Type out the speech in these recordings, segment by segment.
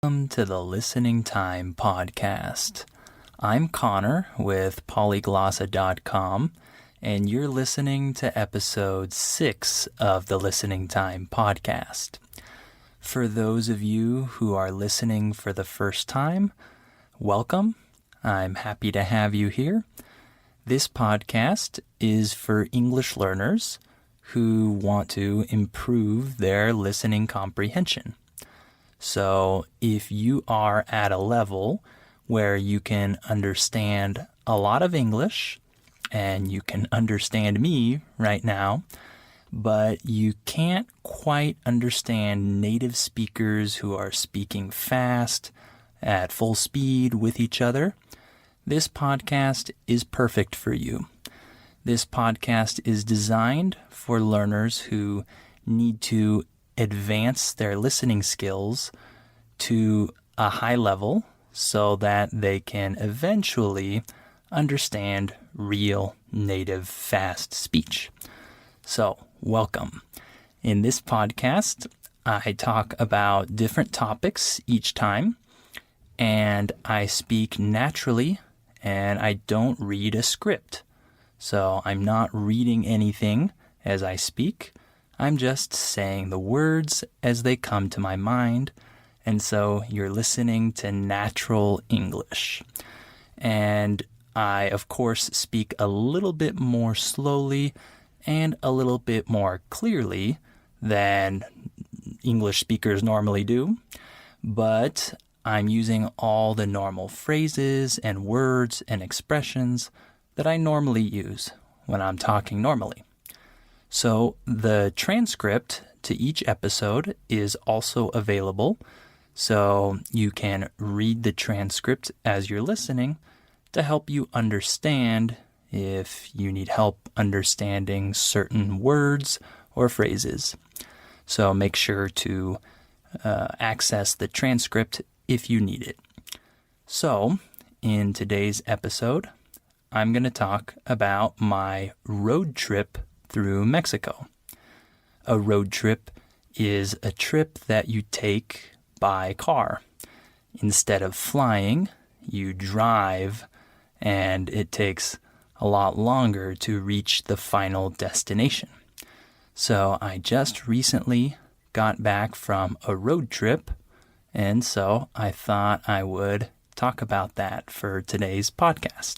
welcome to the Listening Time Podcast. I'm Connor with Polyglossa.com, and you're listening to episode 6 of the Listening Time Podcast. For those of you who are listening for the first time, welcome. I'm happy to have you here. This podcast is for English learners who want to improve their listening comprehension. So if you are at a level where you can understand a lot of English and you can understand me right now, but you can't quite understand native speakers who are speaking fast at full speed with each other, this podcast is perfect for you. This podcast is designed for learners who need to advance their listening skills to a high level so that they can eventually understand real native fast speech. So, welcome. In this podcast, I talk about different topics each time, and I speak naturally, and I don't read a script. So I'm not reading anything as I speak. I'm just saying the words as they come to my mind. And so you're listening to natural English. And I, of course, speak a little bit more slowly and a little bit more clearly than English speakers normally do. But I'm using all the normal phrases and words and expressions that I normally use when I'm talking normally. So the transcript to each episode is also available, so you can read the transcript as you're listening to help you understand if you need help understanding certain words or phrases. So make sure to access the transcript if you need it. So in today's episode, I'm going to talk about my road trip through Mexico. A road trip is a trip that you take by car. Instead of flying, you drive, and it takes a lot longer to reach the final destination. So I just recently got back from a road trip, and so I thought I would talk about that for today's podcast.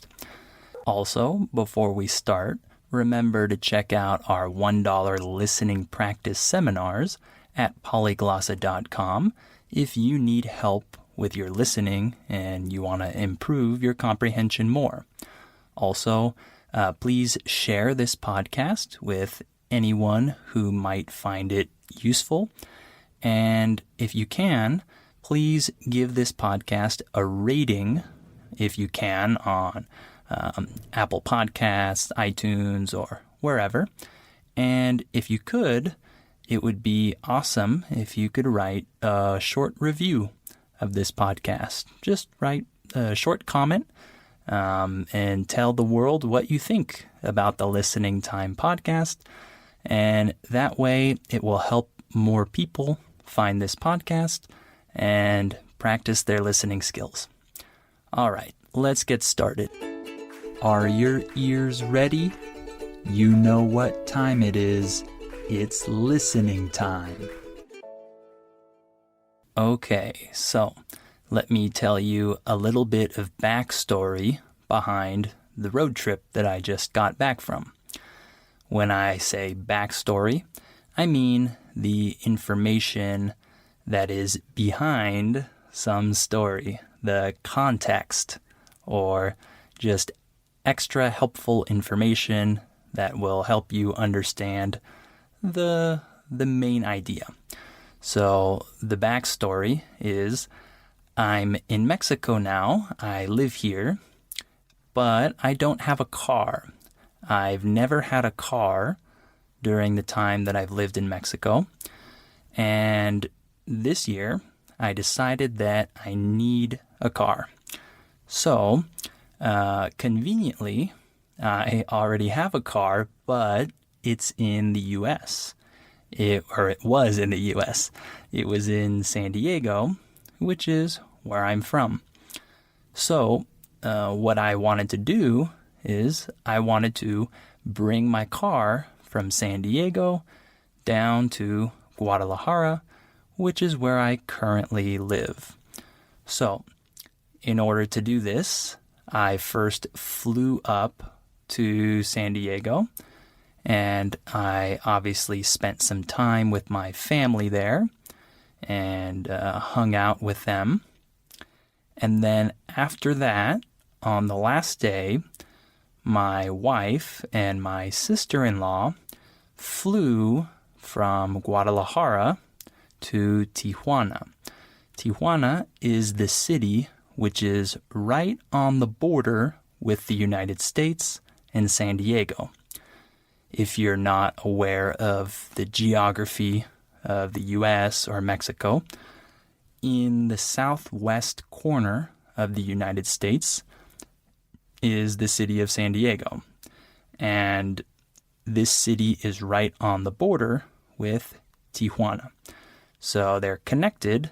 Also, before we start, remember to check out our $1 listening practice seminars at Polyglossa.com if you need help with your listening and you want to improve your comprehension more. Also, please share this podcast with anyone who might find it useful. And if you can, please give this podcast a rating, if you can, on Apple Podcasts, iTunes, or wherever. And if you could, it would be awesome if you could write a short review of this podcast. Just write a short comment and tell the world what you think about the Listening Time Podcast. And that way it will help more people find this podcast and practice their listening skills. All right, let's get started. Are your ears ready? You know what time it is. It's listening time. Okay, so let me tell you a little bit of backstory behind the road trip that I just got back from. When I say backstory, I mean the information that is behind some story, the context, or just extra helpful information that will help you understand the main idea. So the backstory is I'm in Mexico now. I live here, but I don't have a car. I've never had a car during the time that I've lived in Mexico. And this year, I decided that I need a car. So conveniently, I already have a car, but it's in the U.S. It was in the U.S. It was in San Diego, which is where I'm from. So what I wanted to do is I wanted to bring my car from San Diego down to Guadalajara, which is where I currently live. So in order to do this, I first flew up to San Diego, and I obviously spent some time with my family there and hung out with them. And then after that, on the last day, my wife and my sister-in-law flew from Guadalajara to Tijuana. Tijuana is the city which is right on the border with the United States and San Diego. If you're not aware of the geography of the U.S. or Mexico, in the southwest corner of the United States is the city of San Diego. And this city is right on the border with Tijuana. So they're connected,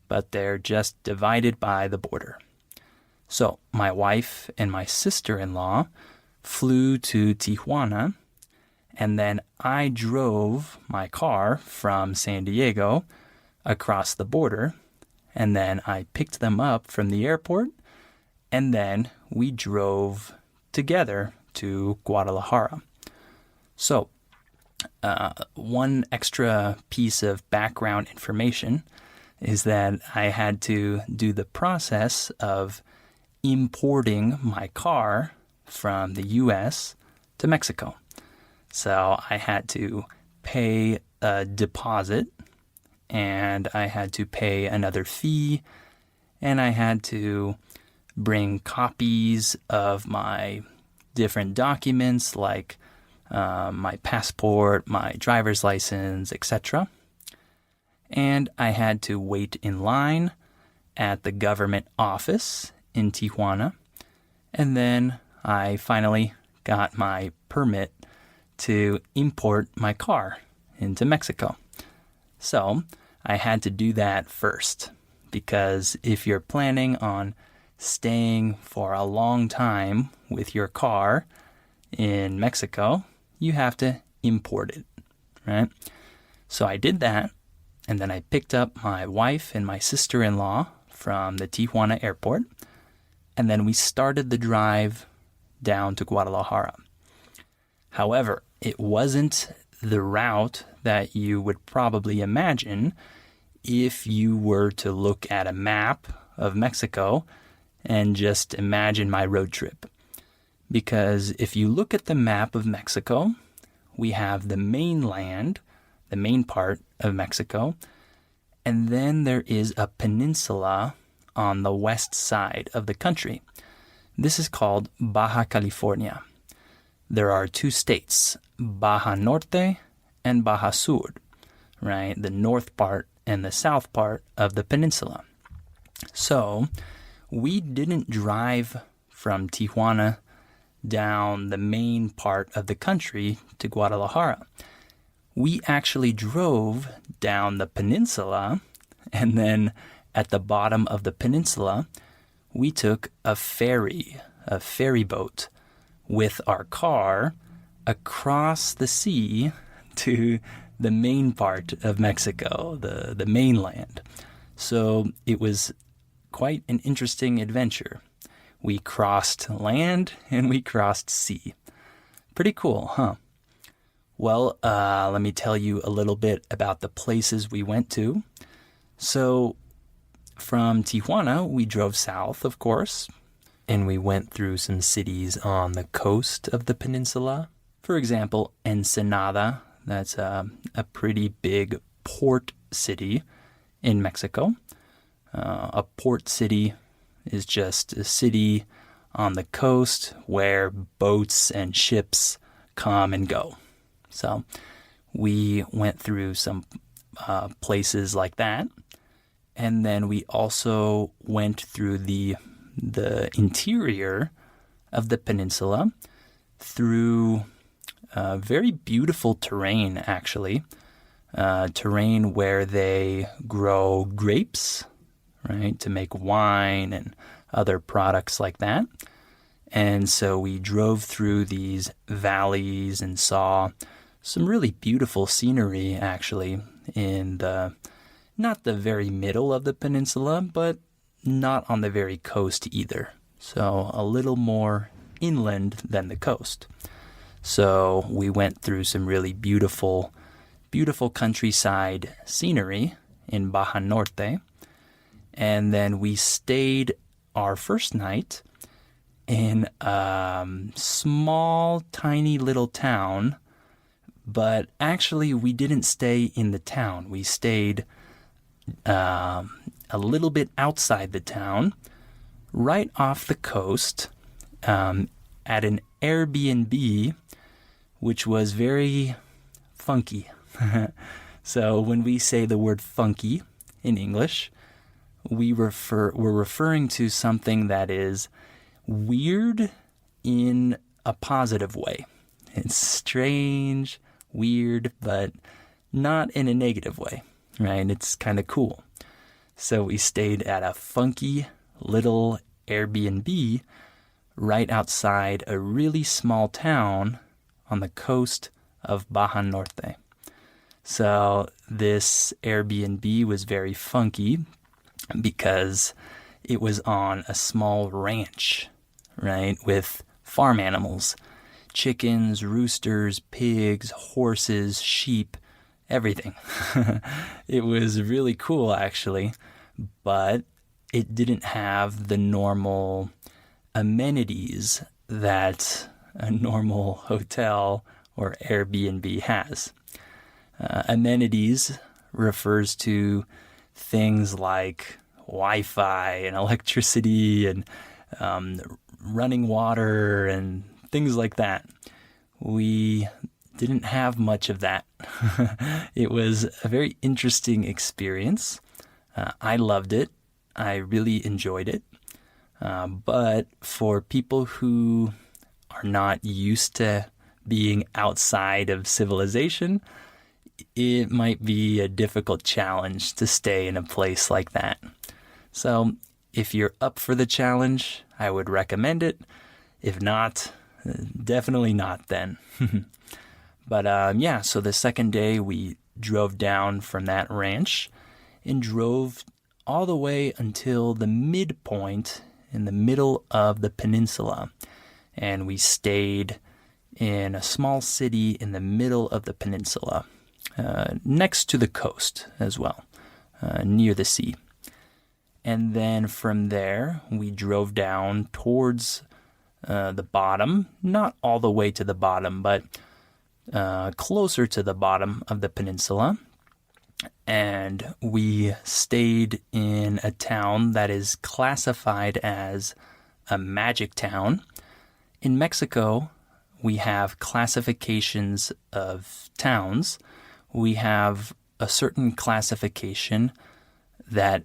but they're just divided by the border. So my wife and my sister-in-law flew to Tijuana, and then I drove my car from San Diego across the border, and then I picked them up from the airport, and then we drove together to Guadalajara. So, one extra piece of background information is that I had to do the process of importing my car from the U.S. to Mexico. So I had to pay a deposit, and I had to pay another fee, and I had to bring copies of my different documents like my passport, my driver's license, etc. And I had to wait in line at the government office in Tijuana. And then I finally got my permit to import my car into Mexico. So I had to do that first, because if you're planning on staying for a long time with your car in Mexico, you have to import it, right? So I did that, and then I picked up my wife and my sister-in-law from the Tijuana airport, and then we started the drive down to Guadalajara. However, it wasn't the route that you would probably imagine if you were to look at a map of Mexico and just imagine my road trip. Because if you look at the map of Mexico, we have the mainland, the main part of Mexico, and then there is a peninsula on the west side of the country. This is called Baja California. There are two states, Baja Norte and Baja Sur, right? The north part and the south part of the peninsula. So we didn't drive from Tijuana down the main part of the country to Guadalajara. We actually drove down the peninsula, and then at the bottom of the peninsula, we took a ferry boat with our car across the sea to the main part of Mexico, the mainland. So it was quite an interesting adventure. We crossed land and we crossed sea. Pretty cool, huh? Well, let me tell you a little bit about the places we went to. So from Tijuana, we drove south, of course, and we went through some cities on the coast of the peninsula. For example, Ensenada, that's a pretty big port city in Mexico. A port city is just a city on the coast where boats and ships come and go. So we went through some places like that. And then we also went through the interior of the peninsula through very beautiful terrain, actually. Terrain where they grow grapes, right, to make wine and other products like that. And so we drove through these valleys and saw some really beautiful scenery, actually, in not the very middle of the peninsula, but not on the very coast either. So a little more inland than the coast. So we went through some really beautiful countryside scenery in Baja Norte. And then we stayed our first night in a small, tiny little town. But actually, we didn't stay in the town. We stayed a little bit outside the town, right off the coast, at an Airbnb, which was very funky. So when we say the word funky in English, we're referring to something that is weird in a positive way. It's strange, weird, but not in a negative way, right? It's kind of cool. So we stayed at a funky little Airbnb right outside a really small town on the coast of Baja Norte. So this Airbnb was very funky because it was on a small ranch, right, with farm animals, chickens, roosters, pigs, horses, sheep, everything. It was really cool, actually, but it didn't have the normal amenities that a normal hotel or Airbnb has. Amenities refers to things like Wi-Fi and electricity and running water and things like that. We didn't have much of that. It was a very interesting experience. I loved it. I really enjoyed it. But for people who are not used to being outside of civilization, it might be a difficult challenge to stay in a place like that. So if you're up for the challenge, I would recommend it. If not, definitely not then. But so the second day we drove down from that ranch and drove all the way until the midpoint in the middle of the peninsula. And we stayed in a small city in the middle of the peninsula, next to the coast as well, near the sea. And then from there, we drove down towards the bottom, not all the way to the bottom, but closer to the bottom of the peninsula. And we stayed in a town that is classified as a magic town. In Mexico, we have classifications of towns. We have a certain classification that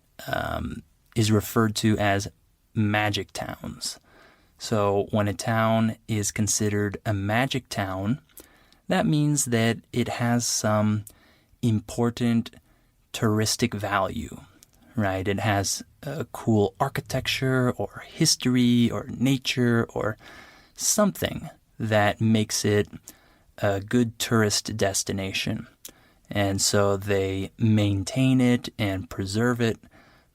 is referred to as magic towns. So when a town is considered a magic town, that means that it has some important touristic value, right? It has a cool architecture or history or nature or something that makes it a good tourist destination. And so they maintain it and preserve it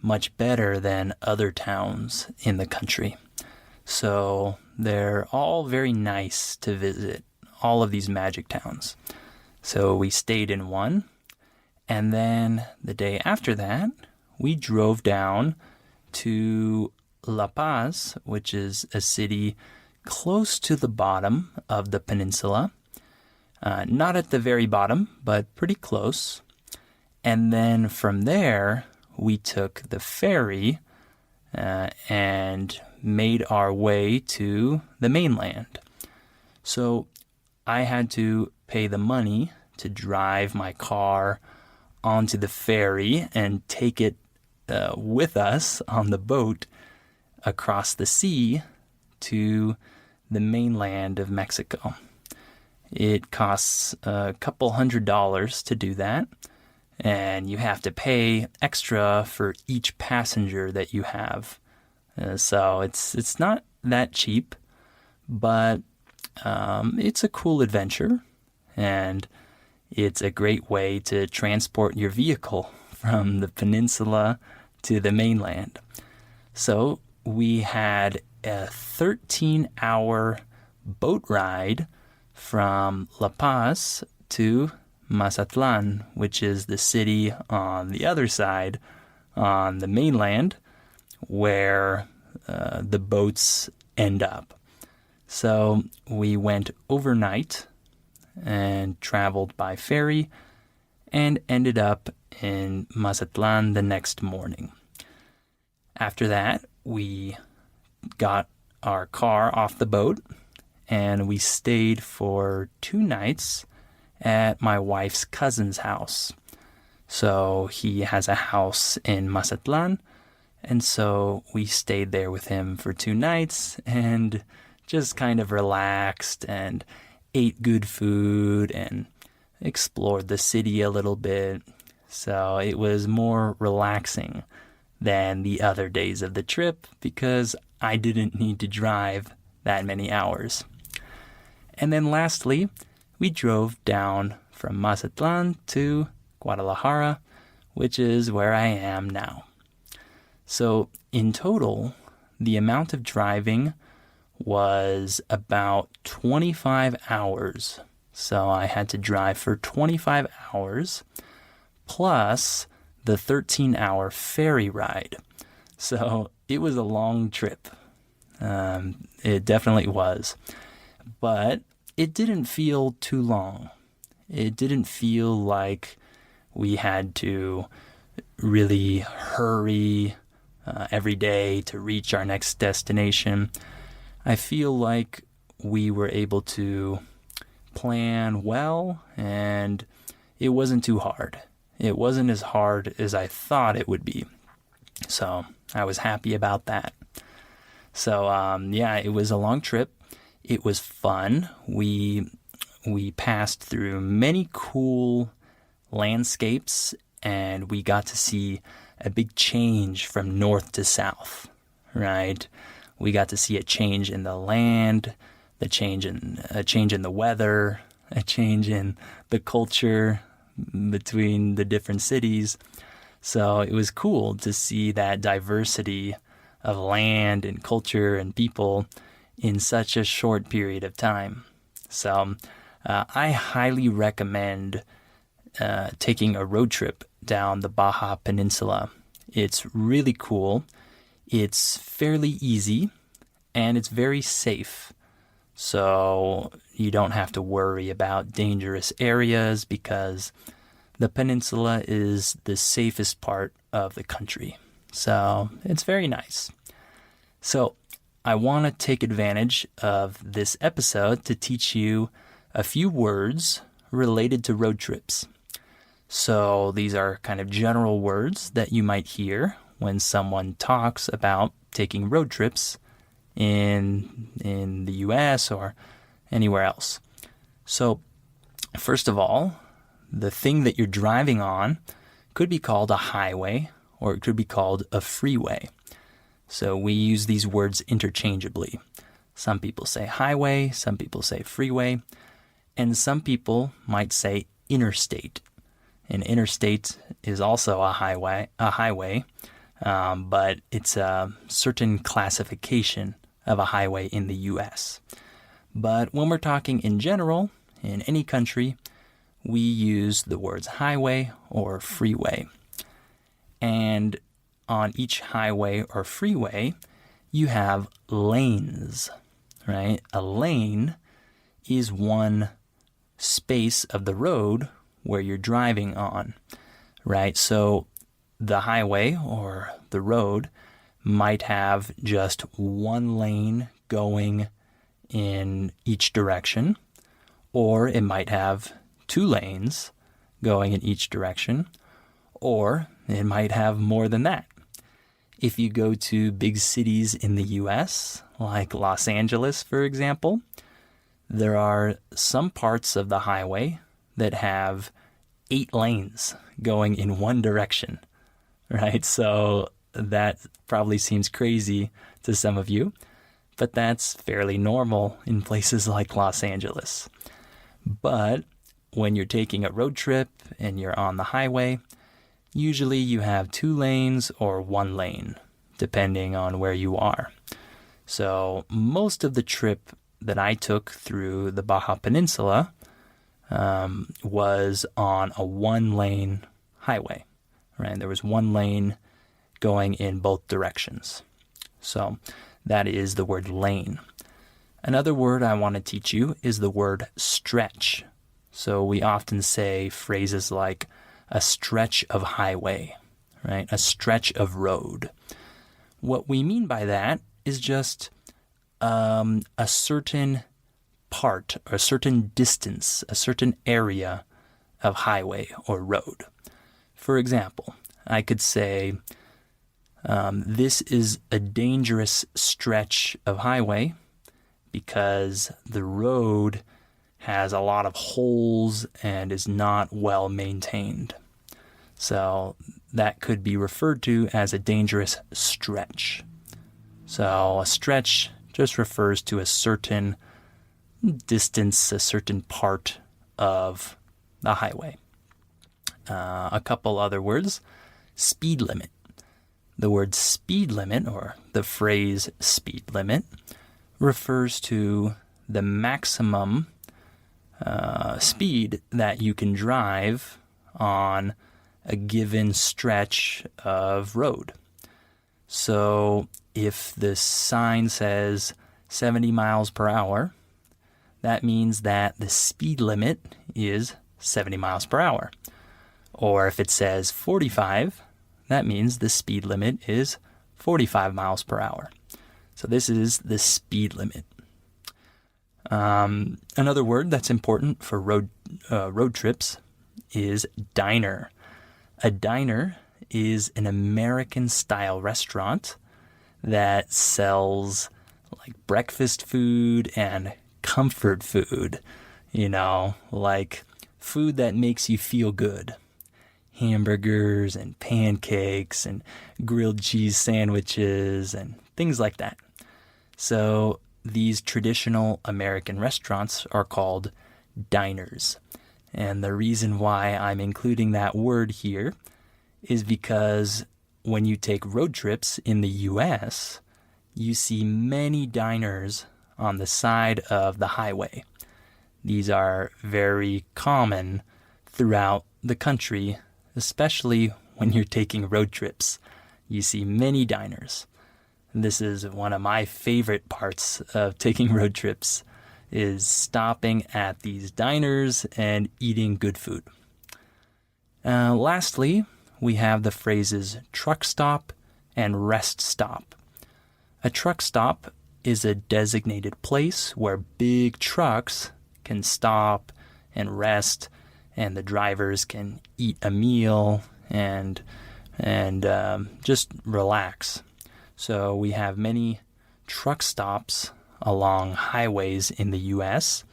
much better than other towns in the country. So they're all very nice to visit, all of these magic towns. So we stayed in one, and then the day after that, we drove down to La Paz, which is a city close to the bottom of the peninsula. Not at the very bottom, but pretty close. And then from there, we took the ferry and made our way to the mainland. So I had to pay the money to drive my car onto the ferry and take it with us on the boat across the sea to the mainland of Mexico. It costs a couple $100 to do that, and you have to pay extra for each passenger that you have. So it's not that cheap, but it's a cool adventure, and it's a great way to transport your vehicle from the peninsula to the mainland. So we had a 13-hour boat ride from La Paz to Mazatlan, which is the city on the other side, on the mainland, where the boats end up. So we went overnight and traveled by ferry and ended up in Mazatlan the next morning. After that, we got our car off the boat and we stayed for 2 nights at my wife's cousin's house. So he has a house in Mazatlan, and so we stayed there with him for 2 nights and just kind of relaxed and ate good food and explored the city a little bit. So it was more relaxing than the other days of the trip because I didn't need to drive that many hours. And then lastly, we drove down from Mazatlan to Guadalajara, which is where I am now. So in total, the amount of driving was about 25 hours. So I had to drive for 25 hours plus the 13-hour ferry ride. So it was a long trip. It definitely was. But it didn't feel too long. It didn't feel like we had to really hurry every day to reach our next destination. I feel like we were able to plan well, and it wasn't too hard. It wasn't as hard as I thought it would be. So I was happy about that. So yeah, it was a long trip. It was fun. We passed through many cool landscapes, and we got to see a big change from north to south, right? We got to see a change in the land, a change in the weather, a change in the culture between the different cities. So it was cool to see that diversity of land and culture and people in such a short period of time. So I highly recommend taking a road trip down the Baja Peninsula. It's really cool. It's fairly easy, and it's very safe. So you don't have to worry about dangerous areas because the peninsula is the safest part of the country. So it's very nice. So I want to take advantage of this episode to teach you a few words related to road trips. So these are kind of general words that you might hear when someone talks about taking road trips in the US or anywhere else. So first of all, the thing that you're driving on could be called a highway or it could be called a freeway. So we use these words interchangeably. Some people say highway, some people say freeway, and some people might say interstate. An interstate is also a highway, but it's a certain classification of a highway in the U.S. But when we're talking in general, in any country, we use the words highway or freeway. And on each highway or freeway, you have lanes, right? A lane is one space of the road where you're driving on, right? So the highway or the road might have just one lane going in each direction, or it might have 2 lanes going in each direction, or it might have more than that. If you go to big cities in the US, like Los Angeles, for example, there are some parts of the highway that have 8 lanes going in one direction, right? So that probably seems crazy to some of you, but that's fairly normal in places like Los Angeles. But when you're taking a road trip and you're on the highway, usually you have 2 lanes or 1 lane, depending on where you are. So most of the trip that I took through the Baja Peninsula was on a 1-lane highway, right? There was 1 lane going in both directions. So that is the word lane. Another word I want to teach you is the word stretch. So we often say phrases like a stretch of highway, right? A stretch of road. What we mean by that is just a certain part, or a certain distance, a certain area of highway or road. For example, I could say, this is a dangerous stretch of highway because the road has a lot of holes and is not well maintained. So that could be referred to as a dangerous stretch. So a stretch just refers to a certain distance, a certain part of the highway. A couple other words. Speed limit. The word speed limit, or the phrase speed limit, refers to the maximum speed that you can drive on a given stretch of road. So if the sign says 70 miles per hour, that means that the speed limit is 70 miles per hour. Or if it says 45, that means the speed limit is 45 miles per hour. So this is the speed limit. Another word that's important for road trips is diner. A diner is an American-style restaurant that sells like breakfast food and comfort food, like food that makes you feel good. Hamburgers and pancakes and grilled cheese sandwiches and things like that. So these traditional American restaurants are called diners. And the reason why I'm including that word here is because when you take road trips in the U.S., you see many diners on the side of the highway. These are very common throughout the country, especially when you're taking road trips. You see many diners. This is one of my favorite parts of taking road trips, is stopping at these diners and eating good food. Lastly, we have the phrases truck stop and rest stop. A truck stop is a designated place where big trucks can stop and rest, and the drivers can eat a meal and just relax. So we have many truck stops along highways in the U.S.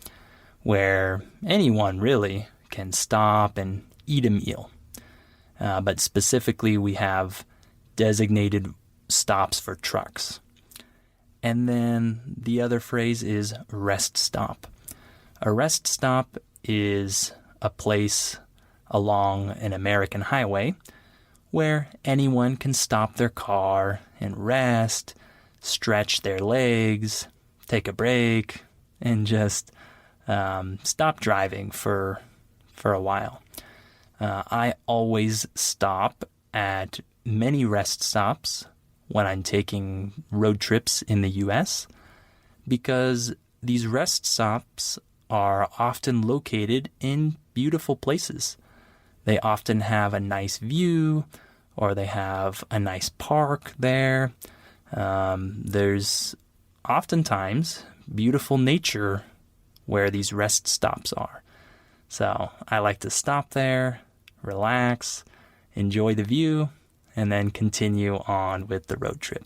where anyone really can stop and eat a meal. But specifically, we have designated stops for trucks. And then the other phrase is rest stop. A rest stop is a place along an American highway where anyone can stop their car and rest, stretch their legs, take a break, and just stop driving for a while. I always stop at many rest stops when I'm taking road trips in the U.S. because these rest stops are often located in beautiful places. They often have a nice view, or they have a nice park there. There's oftentimes beautiful nature where these rest stops are. So I like to stop there, relax, enjoy the view, and then continue on with the road trip.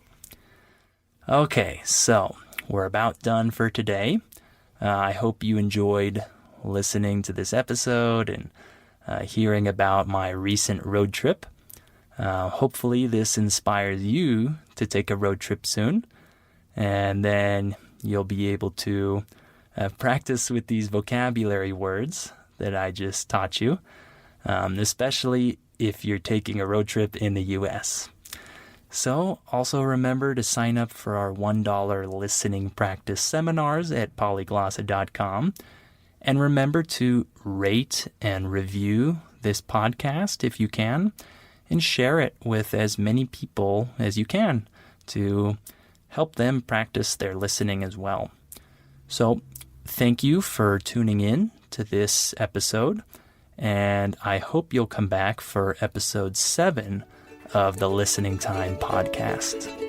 Okay, so we're about done for today. I hope you enjoyed listening to this episode, and hearing about my recent road trip. Hopefully this inspires you to take a road trip soon, and then you'll be able to practice with these vocabulary words that I just taught you, especially if you're taking a road trip in the U.S. So also remember to sign up for our $1 listening practice seminars at polyglossa.com. And remember to rate and review this podcast if you can, and share it with as many people as you can to help them practice their listening as well. So thank you for tuning in to this episode, and I hope you'll come back for episode 7 of the Listening Time podcast.